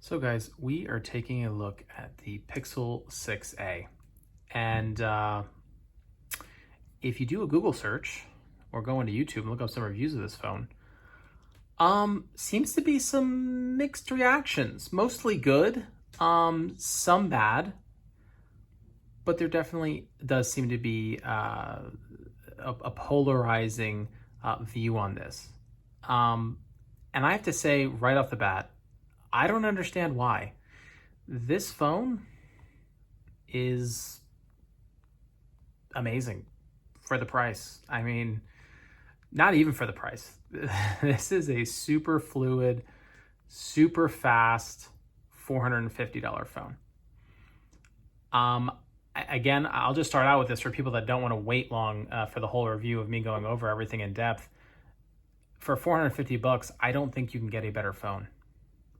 So guys, we are taking a look at the Pixel 6a. And if you do a Google search or go into YouTube and look up some reviews of this phone, seems to be some mixed reactions. Mostly good, some bad, but there definitely does seem to be a polarizing view on this. And I have to say right off the bat, I don't understand why. This phone is amazing for the price. I mean, not even for the price. This is a super fluid, super fast $450 phone. Again, I'll just start out with this for people that don't want to wait long for the whole review of me going over everything in depth. For 450 bucks, I don't think you can get a better phone.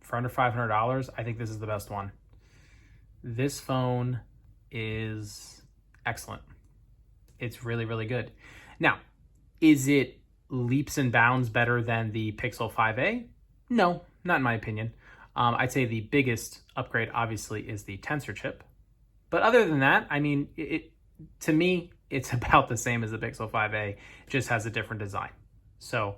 For under $500, I think this is the best one. This phone is excellent. It's really, really good. Now, is it leaps and bounds better than the Pixel 5a? No, not in my opinion. I'd say the biggest upgrade, obviously, is the Tensor chip. But other than that, I mean, to me, it's about the same as the Pixel 5a. It just has a different design. So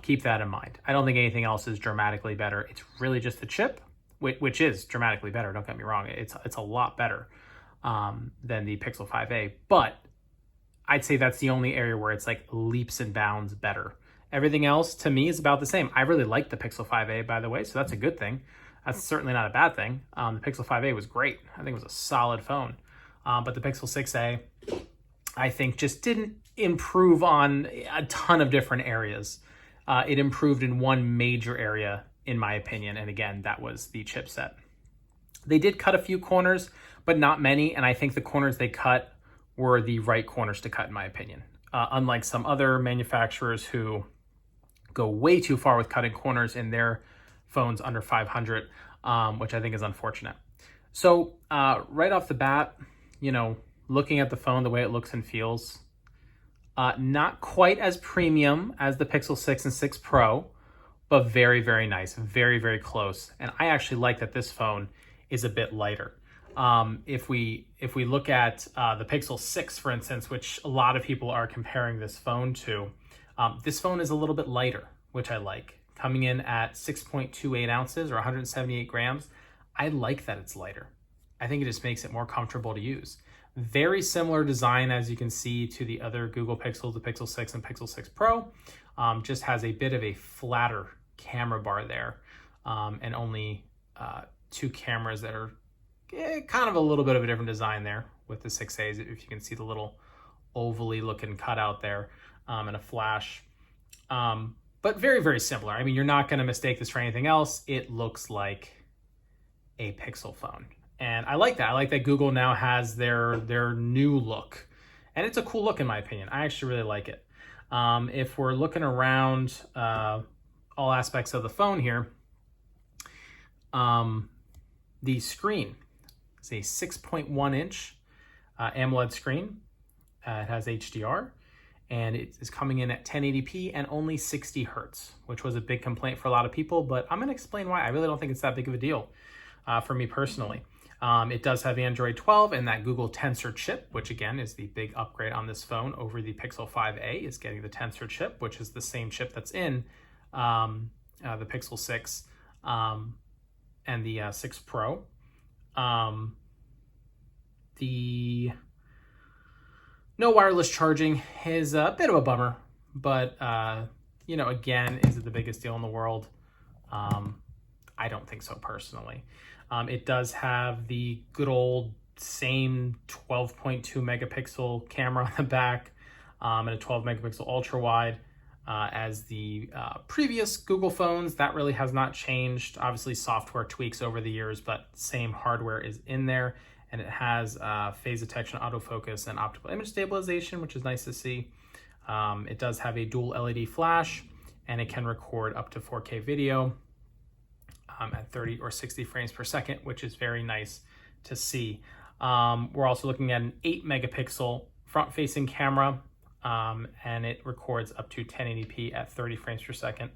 keep that in mind. I don't think anything else is dramatically better. It's really just the chip, which is dramatically better. Don't get me wrong. It's a lot better than the Pixel 5a. But I'd say that's the only area where it's like leaps and bounds better. Everything else to me is about the same. I really like the Pixel 5a, by the way, so that's a good thing. That's certainly not a bad thing. The Pixel 5a was great. I think it was a solid phone. But the Pixel 6a, I think, just didn't improve on a ton of different areas. It improved in one major area, in my opinion, and again, that was the chipset. They did cut a few corners, but not many, and I think the corners they cut were the right corners to cut, in my opinion. Unlike some other manufacturers who go way too far with cutting corners in their phones under 500, which I think is unfortunate. So right off the bat, looking at the phone, the way it looks and feels, not quite as premium as the Pixel 6 and 6 Pro, but very, very nice, very, very close. And I actually like that this phone is a bit lighter. If we look at the Pixel 6, for instance, which a lot of people are comparing this phone to, this phone is a little bit lighter, which I like. Coming in at 6.28 ounces or 178 grams, I like that it's lighter. I think it just makes it more comfortable to use. Very similar design, as you can see, to the other Google Pixels, the Pixel 6 and Pixel 6 Pro. Just has a bit of a flatter camera bar there, and only two cameras that are kind of a little bit of a different design there with the 6As, if you can see the little ovally looking cutout there, and a flash. But very, very similar. I mean, you're not going to mistake this for anything else. It looks like a Pixel phone. And I like that. I like that Google now has their new look. And it's a cool look, in my opinion. I actually really like it. If we're looking around all aspects of the phone here, the screen is a 6.1-inch AMOLED screen. It has HDR. And it is coming in at 1080p and only 60 hertz, which was a big complaint for a lot of people, but I'm gonna explain why. I really don't think it's that big of a deal for me personally. It does have Android 12 and that Google Tensor chip, which again is the big upgrade on this phone over the Pixel 5a, is getting the Tensor chip, which is the same chip that's in the Pixel 6 and the 6 Pro. The no wireless charging is a bit of a bummer, but, again, is it the biggest deal in the world? I don't think so personally. It does have the good old same 12.2 megapixel camera on the back and a 12 megapixel ultra wide as the previous Google phones. That really has not changed. Obviously, software tweaks over the years, but same hardware is in there. And it has phase detection, autofocus, and optical image stabilization, which is nice to see. It does have a dual LED flash, and it can record up to 4K video at 30 or 60 frames per second, which is very nice to see. We're also looking at an 8 megapixel front-facing camera, and it records up to 1080p at 30 frames per second.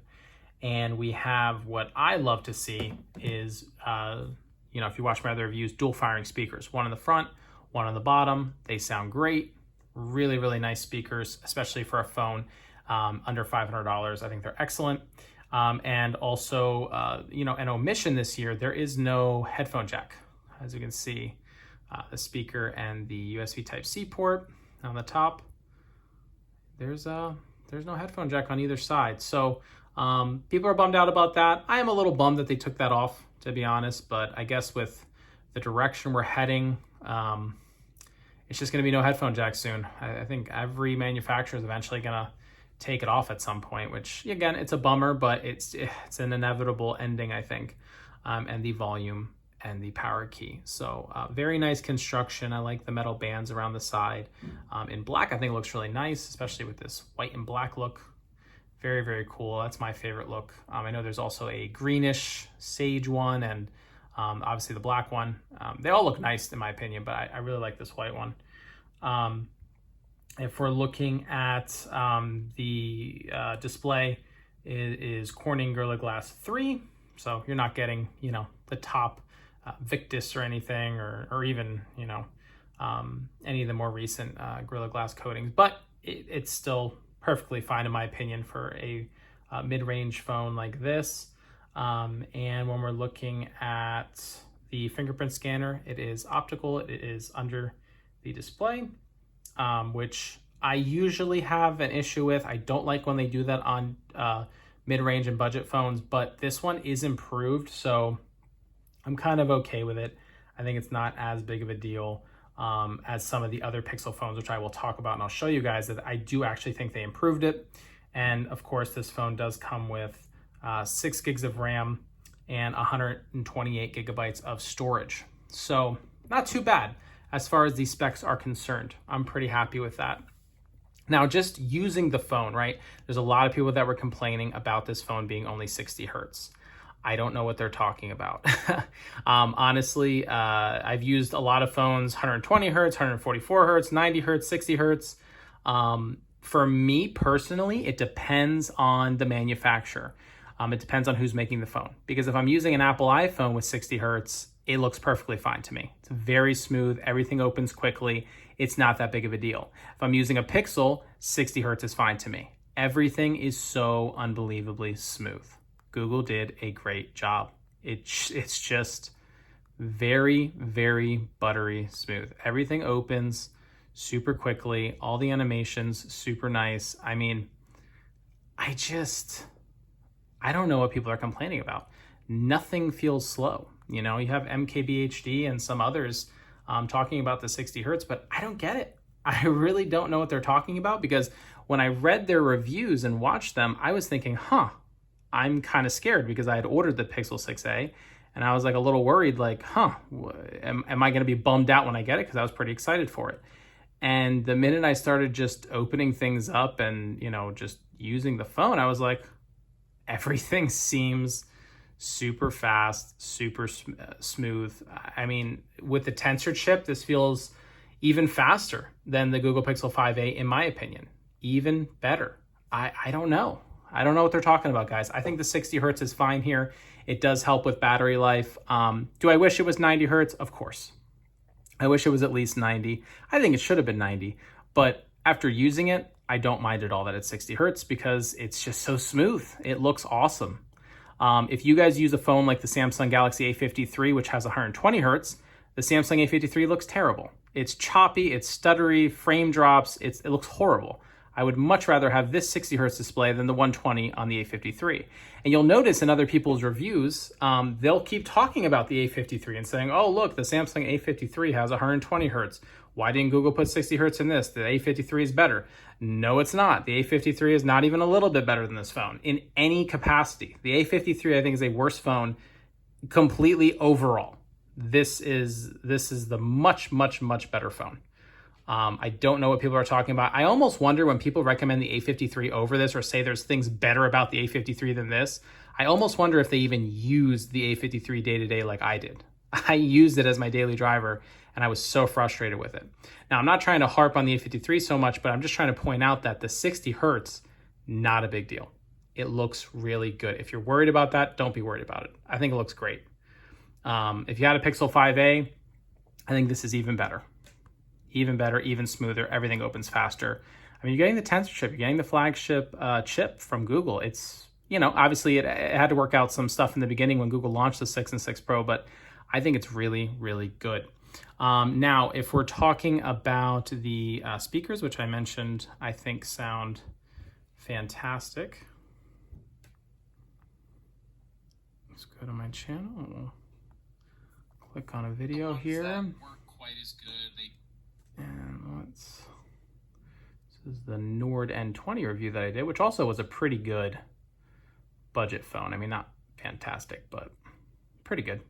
And we have what I love to see is, if you watch my other reviews, dual firing speakers, one in the front, one on the bottom. They sound great. Really, really nice speakers, especially for a phone under $500. I think they're excellent. And also, an omission this year, there is no headphone jack. As you can see, the speaker and the USB Type-C port on the top. There's no headphone jack on either side. So people are bummed out about that. I am a little bummed that they took that off, to be honest, but I guess with the direction we're heading, it's just going to be no headphone jack soon. I think every manufacturer is eventually going to take it off at some point, which again, it's a bummer, but it's an inevitable ending, I think. And the volume and the power key. So very nice construction. I like the metal bands around the side. In black, I think it looks really nice, especially with this white and black look. Very, very cool. That's my favorite look. I know there's also a greenish sage one and obviously the black one. They all look nice in my opinion, but I really like this white one. If we're looking at the display, it is Corning Gorilla Glass 3. So you're not getting, the top Victus or anything, or even, any of the more recent Gorilla Glass coatings, but it's still perfectly fine in my opinion for a mid-range phone like this. And when we're looking at the fingerprint scanner, it is optical. It is under the display, which I usually have an issue with. I don't like when they do that on mid-range and budget phones, but this one is improved, so I'm kind of okay with it. I think it's not as big of a deal as some of the other Pixel phones, which I will talk about, and I'll show you guys that I do actually think they improved it. And of course, this phone does come with 6 gigs of RAM and 128 gigabytes of storage. So not too bad as far as the specs are concerned. I'm pretty happy with that. Now, just using the phone, right? There's a lot of people that were complaining about this phone being only 60 hertz. I don't know what they're talking about. Honestly, I've used a lot of phones, 120 hertz, 144 hertz, 90 hertz, 60 hertz. For me personally, it depends on the manufacturer. It depends on who's making the phone. Because if I'm using an Apple iPhone with 60 hertz, it looks perfectly fine to me. It's very smooth. Everything opens quickly. It's not that big of a deal. If I'm using a Pixel, 60 hertz is fine to me. Everything is so unbelievably smooth. Google did a great job. It's just very, very buttery smooth. Everything opens super quickly. All the animations, super nice. I mean, I don't know what people are complaining about. Nothing feels slow. You have MKBHD and some others talking about the 60 hertz, but I don't get it. I really don't know what they're talking about, because when I read their reviews and watched them, I was thinking, I'm kind of scared, because I had ordered the Pixel 6a and I was like a little worried, like, am I going to be bummed out when I get it? Because I was pretty excited for it. And the minute I started just opening things up and, just using the phone, I was like, everything seems super fast, super smooth. I mean, with the Tensor chip, this feels even faster than the Google Pixel 5a, in my opinion. Even better. I don't know. I don't know what they're talking about, guys. I think the 60 hertz is fine here. It does help with battery life. Do I wish it was 90 hertz? Of course. I wish it was at least 90. I think it should have been 90. But after using it, I don't mind at all that it's 60 hertz, because it's just so smooth. It looks awesome. If you guys use a phone like the Samsung Galaxy A53, which has 120 hertz, the Samsung A53 looks terrible. It's choppy, it's stuttery, frame drops, it looks horrible. I would much rather have this 60 hertz display than the 120 on the A53. And you'll notice in other people's reviews, they'll keep talking about the A53 and saying, oh, look, the Samsung A53 has 120 hertz. Why didn't Google put 60 hertz in this? The A53 is better. No, it's not. The A53 is not even a little bit better than this phone in any capacity. The A53, I think, is a worse phone completely overall. This is the much, much, much better phone. I don't know what people are talking about. I almost wonder when people recommend the A53 over this, or say there's things better about the A53 than this, I almost wonder if they even use the A53 day-to-day like I did. I used it as my daily driver, and I was so frustrated with it. Now, I'm not trying to harp on the A53 so much, but I'm just trying to point out that the 60 hertz, not a big deal. it looks really good. If you're worried about that, don't be worried about it. I think it looks great. If you had a Pixel 5a, I think this is even better. Even better, even smoother. Everything opens faster. I mean, you're getting the Tensor chip. You're getting the flagship chip from Google. It's, obviously it had to work out some stuff in the beginning when Google launched the 6 and 6 Pro, but I think it's really, really good. Now, if we're talking about the speakers, which I mentioned, I think sound fantastic. Let's go to my channel. Click on a video here. Work quite as good. And this is the Nord N20 review that I did, which also was a pretty good budget phone. I mean, not fantastic, but pretty good.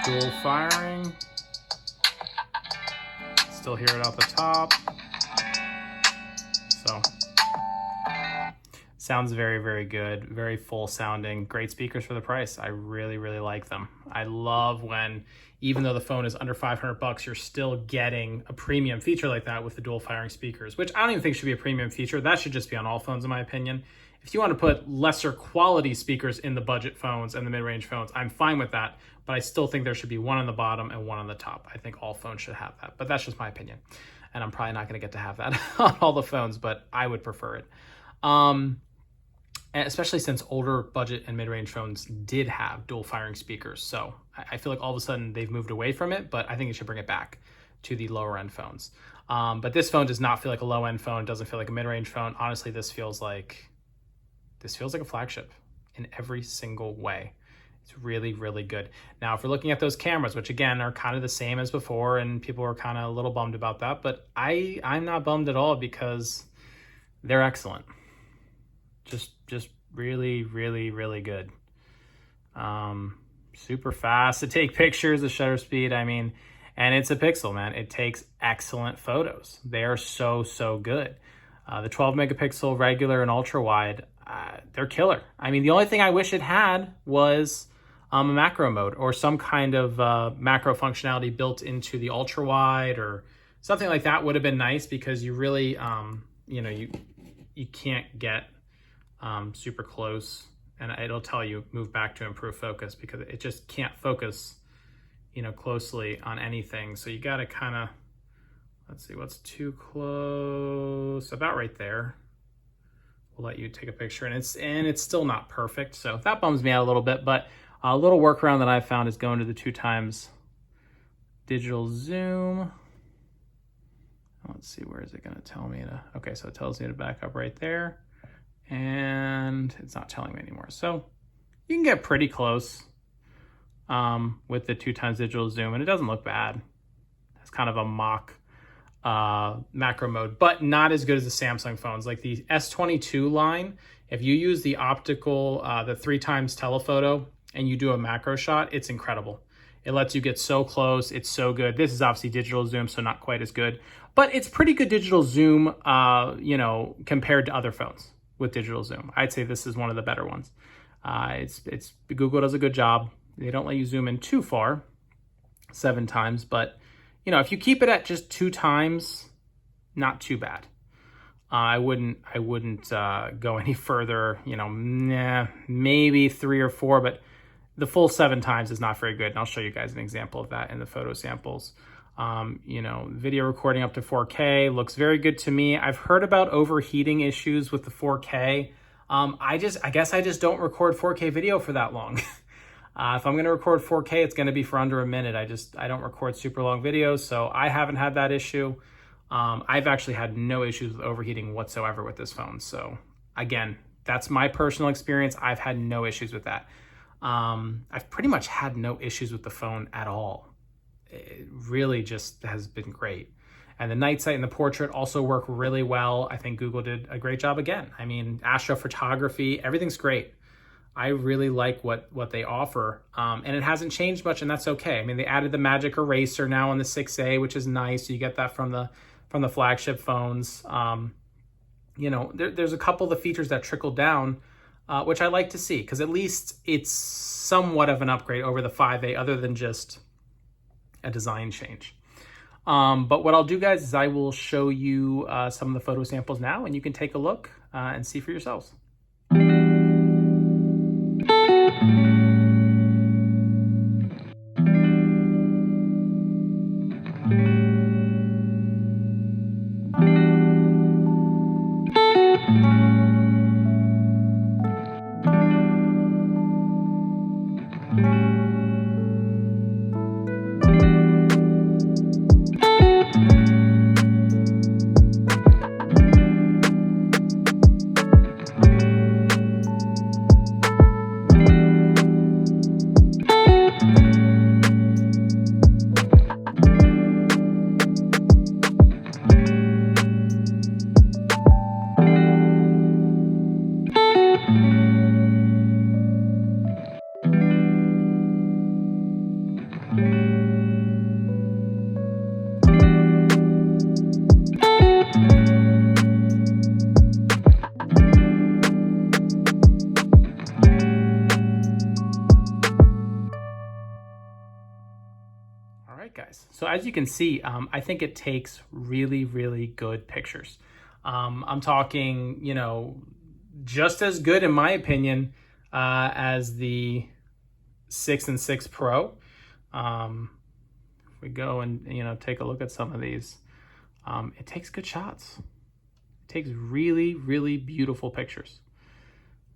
Dual firing. Still hear it out the top. So, sounds very, very good. Very full sounding. Great speakers for the price. I really, really like them. I love when, even though the phone is under $500, you're still getting a premium feature like that with the dual firing speakers, which I don't even think should be a premium feature. That should just be on all phones, in my opinion. If you want to put lesser quality speakers in the budget phones and the mid-range phones, I'm fine with that, but I still think there should be one on the bottom and one on the top. I think all phones should have that, but that's just my opinion. And I'm probably not going to get to have that on all the phones, but I would prefer it. And especially since older budget and mid-range phones did have dual firing speakers. So I feel like all of a sudden they've moved away from it, but I think it should bring it back to the lower end phones. But this phone does not feel like a low end phone. It doesn't feel like a mid-range phone. Honestly, this feels like a flagship in every single way. It's really, really good. Now, if we're looking at those cameras, which again are kind of the same as before, and people are kind of a little bummed about that, but I'm not bummed at all because they're excellent. Just really, really, really good. Super fast to take pictures, the shutter speed. I mean, and it's a Pixel, man. It takes excellent photos. They are so, so good. The 12 megapixel regular and ultra wide, they're killer. I mean, the only thing I wish it had was a macro mode or some kind of macro functionality built into the ultra wide or something like that would have been nice, because you really, you can't get super close, and it'll tell you move back to improve focus, because it just can't focus, closely on anything. So you got to kind of, let's see what's too close, about right there. We'll let you take a picture, and it's still not perfect. So that bums me out a little bit, but a little workaround that I've found is going to the 2x digital zoom. Let's see, where is it going to tell me to, okay, so it tells me to back up right there, and it's not telling me anymore. So you can get pretty close with the 2x digital zoom, and it doesn't look bad. It's kind of a mock macro mode, but not as good as the Samsung phones. Like the S22 line, if you use the optical, the 3x telephoto, and you do a macro shot, it's incredible. It lets you get so close. It's so good. This is obviously digital zoom, so not quite as good, but it's pretty good digital zoom, compared to other phones with digital zoom. I'd say this is one of the better ones. It's Google does a good job. They don't let you zoom in too far, 7x, but if you keep it at just 2x, not too bad. I wouldn't go any further, maybe 3 or 4, but the full 7x is not very good. And I'll show you guys an example of that in the photo samples. Video recording up to 4K looks very good to me. I've heard about overheating issues with the 4K. I guess I just don't record 4K video for that long. If I'm going to record 4K, it's going to be for under a minute. I don't record super long videos, so I haven't had that issue. I've actually had no issues with overheating whatsoever with this phone. So again, that's my personal experience. I've had no issues with that. I've pretty much had no issues with the phone at all. It really just has been great. And the night sight and the portrait also work really well. I think Google did a great job again. I mean, astrophotography, everything's great. I really like what they offer, and it hasn't changed much, and that's okay. I mean, they added the magic eraser now on the 6A, which is nice. So you get that from the from the flagship phones. You know, there's a couple of the features that trickle down, which I like to see, because at least it's somewhat of an upgrade over the 5A, other than just a design change. But what I'll do, guys, is I will show you some of the photo samples now, and you can take a look and see for yourselves. All right, guys. So as you can see, I think it takes really, really good pictures. I'm talking, you know, just as good, in my opinion, as the 6 and 6 Pro. If we go and, you know, take a look at some of these, it takes good shots. It takes really, really beautiful pictures.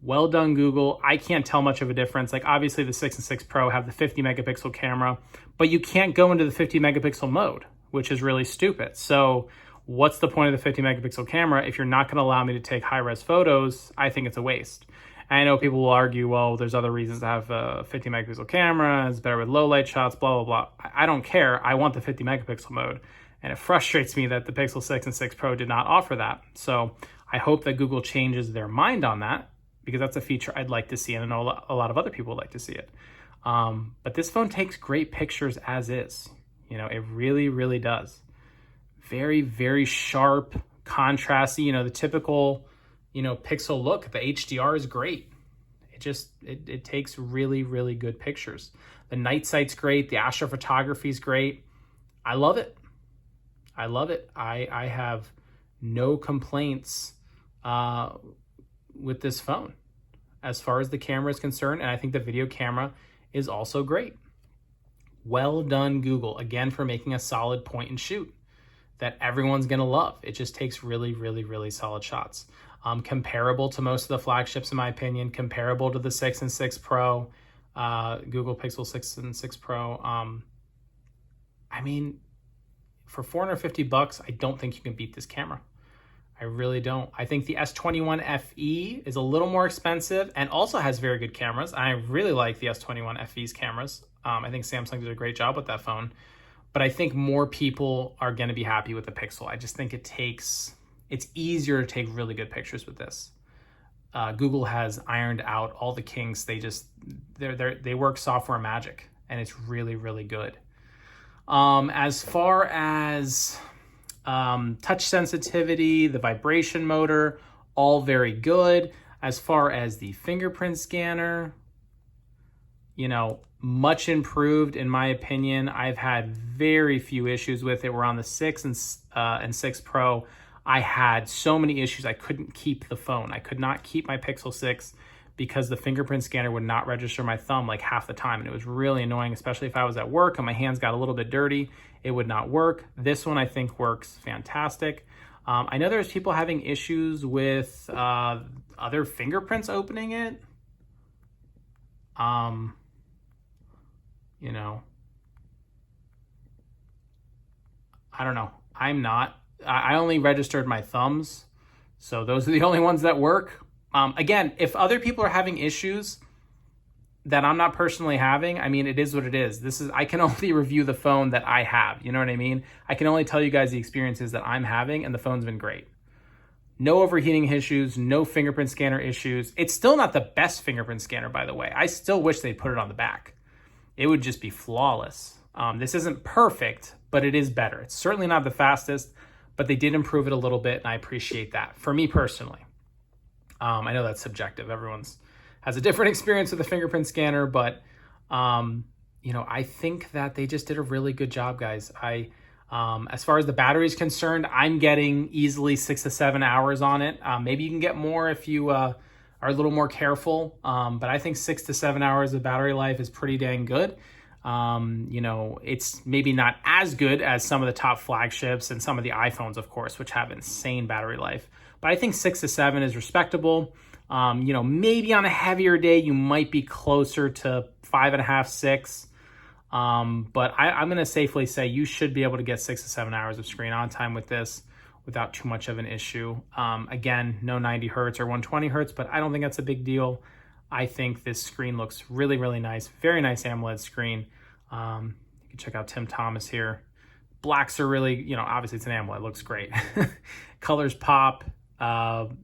Well done, Google. I can't tell much of a difference. Like, obviously the 6 and 6 Pro have the 50 megapixel camera, but you can't go into the 50 megapixel mode, which is really stupid. So what's the point of the 50 megapixel camera if you're not going to allow me to take high-res photos? I think it's a waste. I know people will argue, well, there's other reasons to have a 50 megapixel camera. It's better with low light shots, blah, blah, blah. I don't care. I want the 50 megapixel mode. And it frustrates me that the Pixel 6 and 6 Pro did not offer that. So I hope that Google changes their mind on that, because that's a feature I'd like to see, and I know a lot of other people would like to see it. But this phone takes great pictures as is. You know, it really, really does. Very, very sharp, contrasty, you know, the typical, you know, Pixel look. The HDR is great. It takes really, really good pictures. The night sight's great. The astrophotography is great. I love it. I love it. I have no complaints with this phone as far as the camera is concerned, and I think the video camera is also great. Well done, Google, again, for making a solid point and shoot that everyone's gonna love. It just takes really, really, really solid shots. Comparable to most of the flagships, in my opinion, comparable to the 6 and 6 Pro, Google Pixel 6 and 6 Pro. I mean, for $450, I don't think you can beat this camera. I really don't. I think the S21 FE is a little more expensive and also has very good cameras. I really like the S21 FE's cameras. I think Samsung did a great job with that phone. But I think more people are going to be happy with the Pixel. I just think it's easier to take really good pictures with this. Google has ironed out all the kinks. They work software magic, and it's really, really good. As far as touch sensitivity, the vibration motor, all very good. As far as the fingerprint scanner, you know, much improved in my opinion. I've had very few issues with it. We're on the 6 and 6 Pro. I had so many issues. I couldn't keep the phone. I could not keep my Pixel 6 because the fingerprint scanner would not register my thumb like half the time. And it was really annoying, especially if I was at work and my hands got a little bit dirty. It would not work. This one I think works fantastic. I know there's people having issues with other fingerprints opening it. You know, I don't know. I only registered my thumbs, so those are the only ones that work. Again, if other people are having issues that I'm not personally having, I mean, it is what it is. I can only review the phone that I have. You know what I mean? I can only tell you guys the experiences that I'm having, and the phone's been great. No overheating issues, no fingerprint scanner issues. It's still not the best fingerprint scanner, by the way. I still wish they'd put it on the back. It would just be flawless. This isn't perfect, but it is better. It's certainly not the fastest, but they did improve it a little bit, and I appreciate that. For me personally, I know that's subjective. Everyone's has a different experience with a fingerprint scanner, but I think that they just did a really good job, guys. As far as the battery is concerned, I'm getting easily 6 to 7 hours on it. Maybe you can get more if you are a little more careful, but I think 6 to 7 hours of battery life is pretty dang good. It's maybe not as good as some of the top flagships and some of the iPhones, of course, which have insane battery life. But I think 6 to 7 is respectable. Maybe on a heavier day, you might be closer to 5.5, 6. But I'm going to safely say you should be able to get 6 to 7 hours of screen on time with this without too much of an issue. Again, no 90 hertz or 120 hertz, but I don't think that's a big deal. I think this screen looks really, really nice. Very nice AMOLED screen. You can check out Tim Thomas here. Blacks are really, obviously it's an AMOLED, it looks great. Colors pop.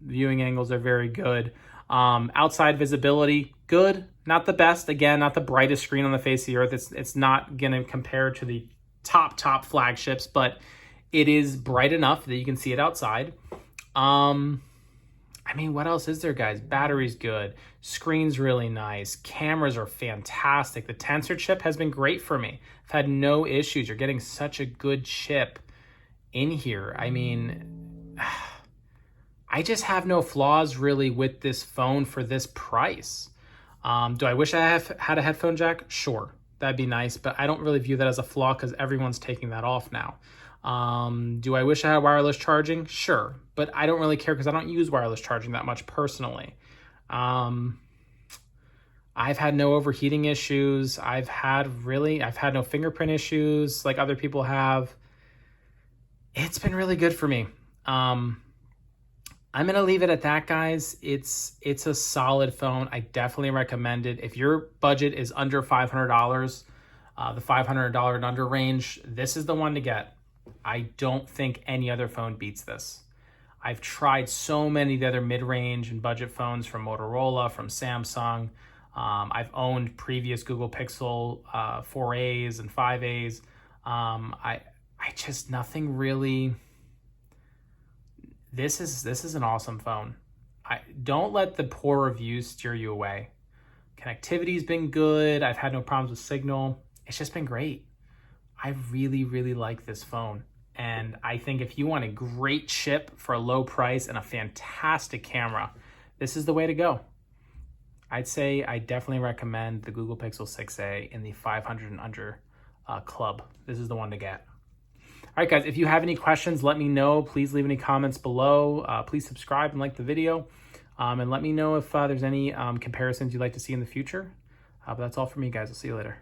Viewing angles are very good. Outside visibility, good. Not the best. Again, not the brightest screen on the face of the earth. It's not going to compare to the top flagships, but it is bright enough that you can see it outside. What else is there, guys? Battery's good. Screen's really nice. Cameras are fantastic. The Tensor chip has been great for me. I've had no issues. You're getting such a good chip in here. I just have no flaws really with this phone for this price. Do I wish I had a headphone jack? Sure, that'd be nice, but I don't really view that as a flaw because everyone's taking that off now. Do I wish I had wireless charging? Sure, but I don't really care because I don't use wireless charging that much personally. I've had no overheating issues. I've had no fingerprint issues like other people have. It's been really good for me. I'm going to leave it at that, guys. It's a solid phone. I definitely recommend it. If your budget is under $500, the $500 and under range, this is the one to get. I don't think any other phone beats this. I've tried so many of the other mid-range and budget phones from Motorola, from Samsung. I've owned previous Google Pixel 4As and 5As. I just nothing really... This is an awesome phone. Don't let the poor reviews steer you away. Connectivity's been good. I've had no problems with signal. It's just been great. I really, really like this phone. And I think if you want a great chip for a low price and a fantastic camera, this is the way to go. I'd say I definitely recommend the Google Pixel 6a in the 500 and under club. This is the one to get. All right, guys, if you have any questions, let me know. Please leave any comments below. Please subscribe and like the video. And let me know if there's any comparisons you'd like to see in the future. But that's all for me, guys. I'll see you later.